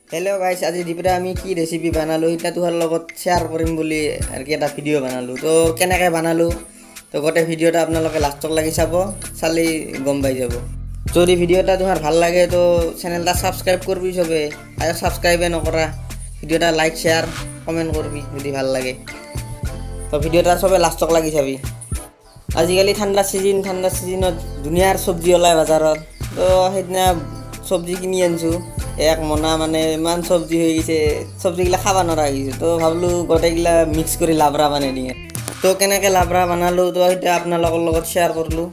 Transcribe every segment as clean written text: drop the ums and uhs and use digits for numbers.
Hello guys, आज दिपरा आमी की recipe बनालो इटा तुहार লগত शेयर কৰিম বুলি আর কি এটা ভিডিও বানালো। তো কেনেকৈ বানালো তো গোটেই ভিডিওটা আপোনালোকে লাষ্টক লাগি চাব, চালি গম পাই যাব। যদি ভিডিওটা তোমার ভাল লাগে তো চ্যানেলটা সাবস্ক্রাইব করবি সবে, আর সাবস্ক্রাইবে নকরা ভিডিওটা লাইক শেয়ার কমেন্ট করবি যদি ভাল লাগে। তো ভিডিওটা সবে লাষ্টক লাগি চাবি। আজিকালি ঠান্ডা সিজনত দুনিয়ার সবজি ওলায় বাজারত। তো সেইদিনা সবজি কিনি আনছো এক মনা, মানে ইমান সবজি হয়ে গেছে, সবজিগুলা খাবা নরা হয়ে গেছে। তো ভাবলো গোটেইগুলা মিক্স করে লাবড়া বানাই দিয়ে। তো কেনেকৈ লাবড়া বানালো তো এটা আপোনালোকৰ লগত শেয়ার করলো।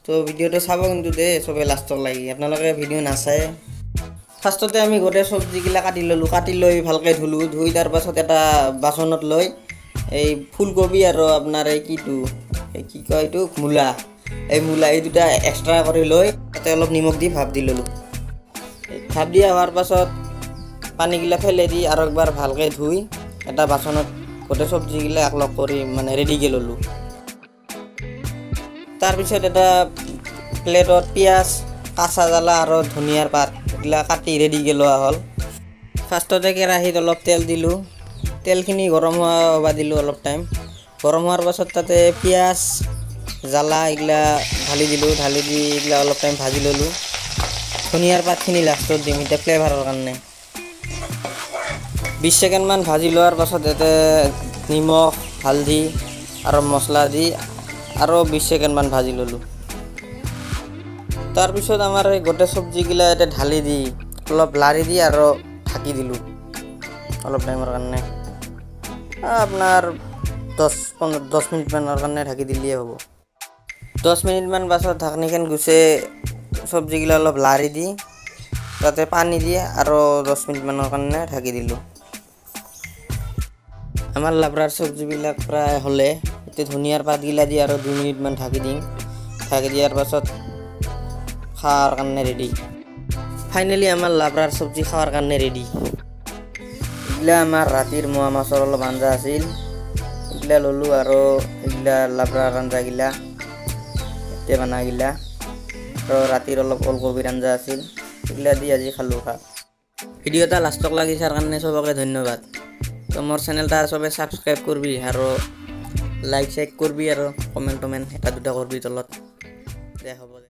তো ভিডিওটা চাব কিন্তু দে সবে লাষ্টক লাগি, আপোনালোকে ভিডিও নাচায়। ফার্স্টতে আমি গোটেই সবজিগুলা কাটি ললো, কাটি লৈ ভালকে ধুলো, ধুই তাৰ পাছত এটা বাচনত লৈ এই ফুলকবি আৰু আপোনাৰ এই কিটো কি কয় এইটো মূলা, এই মূলা এই দুটা এক্সট্রা কৰি লৈ তাতে অলপ নিমখ দি ভাপ দি ললো। ভাপ দিয়া হোৱাৰ পাছত পানীগিলা ফেলে দি আৰু একবাৰ ভালকৈ ধুই এটা বাচনত গোটেই চব্জিগিলা একলগ কৰি মানে ৰেডিকৈ ল'লোঁ। তাৰপিছত এটা প্লেটত পিঁয়াজ, কাঁচা জ্বালা আৰু ধনিয়াৰ পাত এইগিলা কাটি ৰেডিকৈ লোৱা হ'ল। ফাৰ্ষ্টতে কেৰাহীত অলপ তেল দিলোঁ, তেলখিনি গৰম হোৱা দিলোঁ অলপ টাইম। গৰম হোৱাৰ পাছত তাতে পিঁয়াজ জ্বালা এইগিলা ঢালি দিলোঁ, ঢালি দি এইগিলা অলপ টাইম ভাজি ল'লোঁ। ধনিয়াৰ পাতখিনি লাষ্টত দিম এতিয়া ফ্লেভাৰৰ কাৰণে। 20 ছেকেণ্ডমান ভাজি লোৱাৰ পাছত ইয়াতে নিমখ, হালধি আৰু মছলা দি আৰু 20 ছেকেণ্ডমান ভাজি ল'লোঁ। তাৰপিছত আমাৰ এই গোটেই চব্জিগিলা ইয়াতে ঢালি দি অলপ লাৰি দি আৰু ঢাকি দিলোঁ অলপ টাইমৰ কাৰণে। আপোনাৰ 10 মিনিটমানৰ কাৰণে ঢাকি দিলেই হ'ব। 10 মিনিটমান পাছত ঢাকনিখন গুছে চব্জিগিলা অলপ লাৰি দি তাতে পানী দিয়ে আৰু 10 মিনিটমানৰ কাৰণে ঢাকি দিলোঁ। আমাৰ লাবৰাৰ চব্জিবিলাক প্ৰায় হ'লে এতিয়া ধনিয়াৰ পাতগিলা দি আৰু 2 মিনিটমান ঢাকি দিম। ঢাকি দিয়াৰ পাছত খাৱাৰ কাৰণে ৰেডি। ফাইনেলি আমাৰ লাবৰাৰ চব্জি খাৱাৰ কাৰণে ৰেডি। এইগিলা আমাৰ ৰাতিৰ মোৱা মাছৰ অলপ আঞ্জা আছিল, এইগিলা ল'লোঁ আৰু এইগিলা লাবৰাৰ আঞ্জাগিলা এতিয়া বানাগিলা আৰু ৰাতিৰ অলপ ওলকবিৰ আঞ্জা আছিল, এইগিলা দি আজি খালোঁ ভাত। ভিডিওটা লাষ্টক লাগি চাৰ কাৰণে চবকে ধন্যবাদ। তো মোৰ চেনেলটা সবে সাবস্ক্ৰাইব কৰবি আৰু লাইক চাইক কৰবি আৰু কমেন্ট এটা দুটা কৰবি তলত। দে হ'ব।